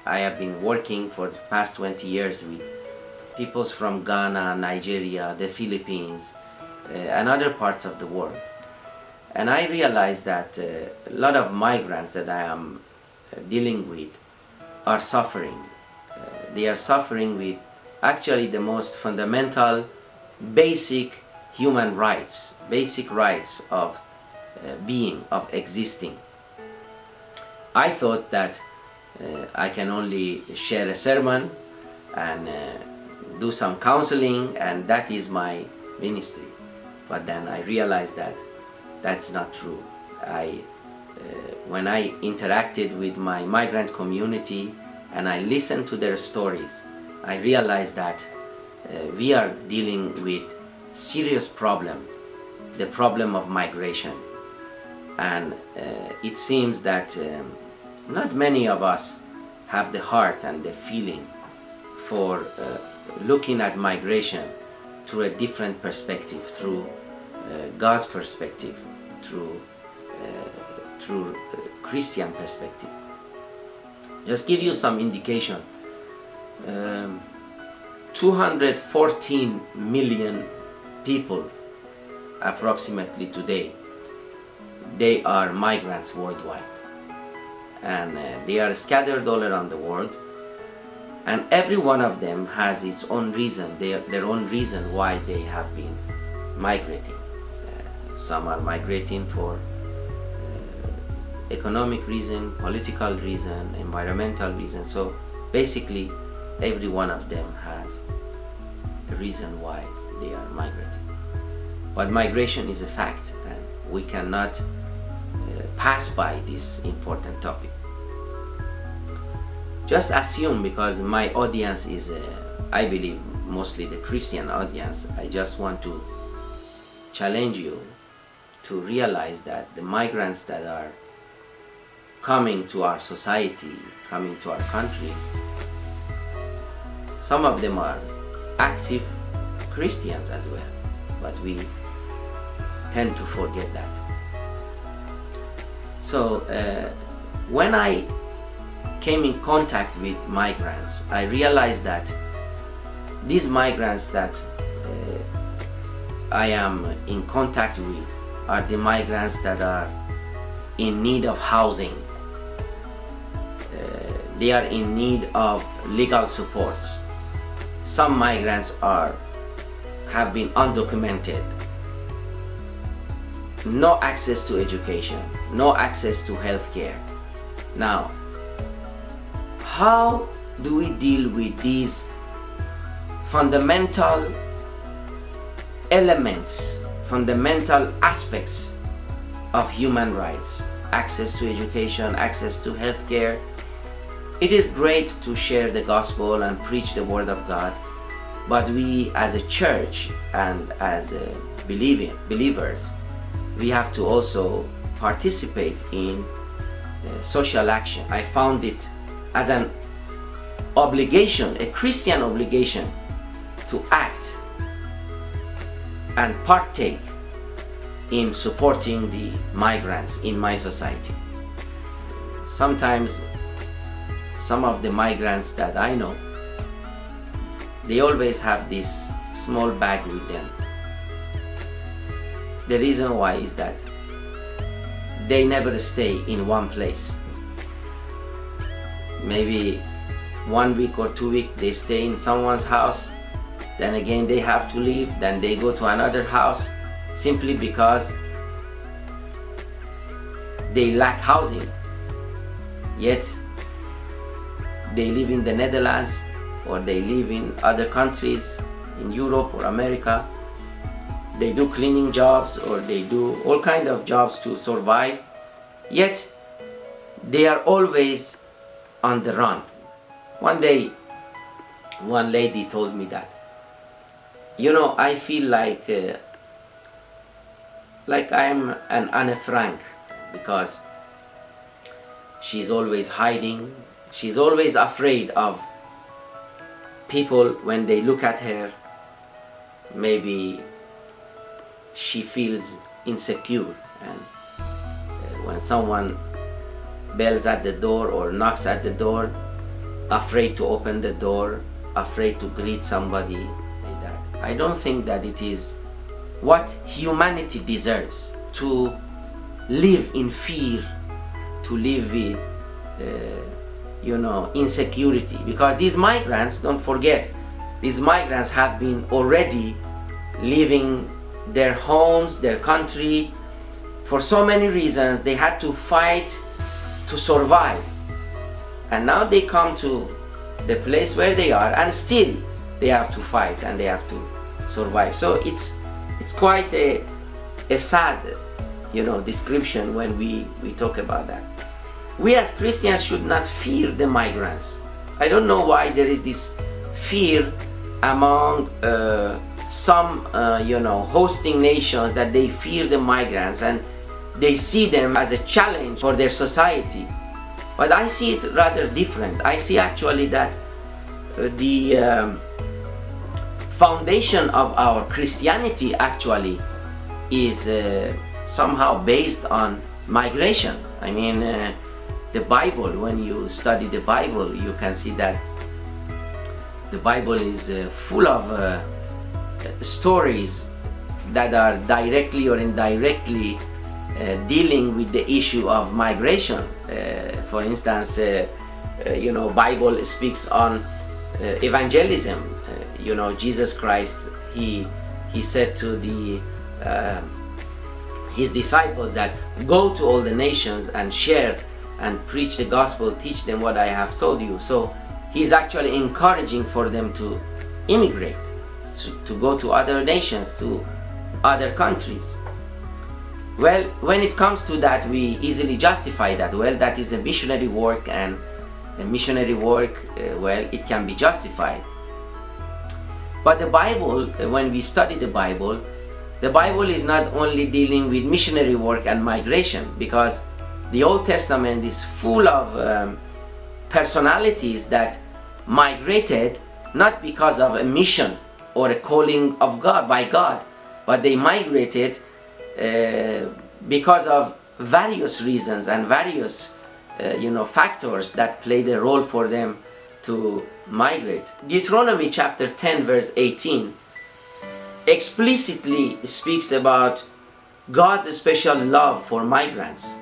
I have been working for the past 20 years with peoples from Ghana, Nigeria, the Philippines, and other parts of the world. And I realized that a lot of migrants that I am dealing with are suffering. They are suffering with actually the most fundamental, basic human rights, basic rights of being, of existing. I thought that I can only share a sermon and do some counseling, and that is my ministry. But then I realized that that's not true. When I interacted with my migrant community and I listened to their stories, I realized that we are dealing with serious problem, the problem of migration. And it seems that not many of us have the heart and the feeling for looking at migration through a different perspective, through God's perspective, through Christian perspective. Just give you some indication. 214 million people approximately today, they are migrants worldwide, and they are scattered all around the world, and every one of them has its own reason, their own reason why they have been migrating. Some are migrating for economic reason, political reason, environmental reason. So basically every one of them has a reason why they are migrating. But migration is a fact, and we cannot pass by this important topic. Just assume, because my audience is, I believe, mostly the Christian audience, I just want to challenge you to realize that the migrants that are coming to our society, coming to our countries, some of them are active Christians as well, but we tend to forget that. So when I came in contact with migrants, I realized that these migrants that I am in contact with are the migrants that are in need of housing. They are in need of legal supports. Some migrants have been undocumented, no access to education, no access to health care. Now, how do we deal with these fundamental elements, fundamental aspects of human rights? Access to education, access to health care. It is great to share the gospel and preach the word of God, but we as a church and as believers, we have to also participate in social action. I found it as an obligation, a Christian obligation, to act and partake in supporting the migrants in my society. Sometimes some of the migrants that I know, they always have this small bag with them. The reason why is that they never stay in one place. Maybe 1 week or 2 weeks they stay in someone's house, then again they have to leave, then they go to another house, simply because they lack housing. Yet they live in the Netherlands, or they live in other countries in Europe or America. They do cleaning jobs, or they do all kinds of jobs to survive, yet they are always on the run. One day, one lady told me that, I feel like I'm an Anne Frank, because she's always hiding, she's always afraid of people when they look at her. Maybe she feels insecure, and when someone bells at the door or knocks at the door, afraid to open the door, afraid to greet somebody. Say that. I don't think that it is what humanity deserves, to live in fear, to live with insecurity, because these migrants, don't forget, these migrants have been already leaving their homes, their country, for so many reasons. They had to fight to survive, and now they come to the place where they are, and still they have to fight and they have to survive. So it's quite a sad description when we talk about that. We as Christians should not fear the migrants. I don't know why there is this fear among some hosting nations, that they fear the migrants and they see them as a challenge for their society. But I see it rather different. I see actually that the foundation of our Christianity actually is somehow based on migration. I mean, the Bible, when you study the Bible, you can see that the Bible is full of stories that are directly or indirectly dealing with the issue of migration. For instance, Bible speaks on evangelism. Jesus Christ, he said to his disciples that go to all the nations and share and preach the gospel, teach them what I have told you. So he's actually encouraging for them to immigrate, to go to other nations, to other countries. Well, when it comes to that, we easily justify that. Well, that is a missionary work, and a missionary work, it can be justified. But the Bible, when we study the Bible is not only dealing with missionary work and migration, because the Old Testament is full of personalities that migrated not because of a mission or a calling of God by God, but they migrated because of various reasons and various factors that played a role for them to migrate. Deuteronomy chapter 10 verse 18 explicitly speaks about God's special love for migrants.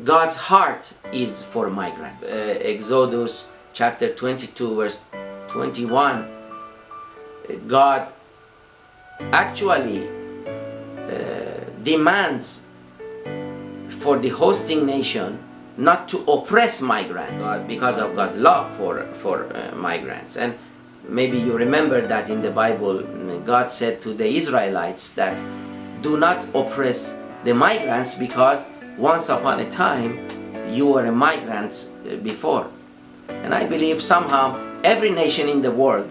God's heart is for migrants. Exodus chapter 22 verse 21, God actually demands for the hosting nation not to oppress migrants because of God's love for migrants. And maybe you remember that in the Bible, God said to the Israelites that do not oppress the migrants, because once upon a time you were a migrant before. And I believe somehow every nation in the world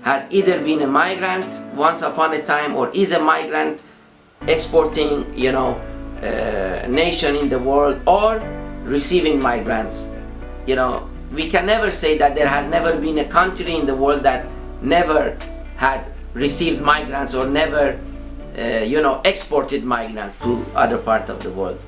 has either been a migrant once upon a time or is a migrant exporting nation in the world, or receiving migrants. We can never say that there has never been a country in the world that never had received migrants or never exported migrants to other parts of the world.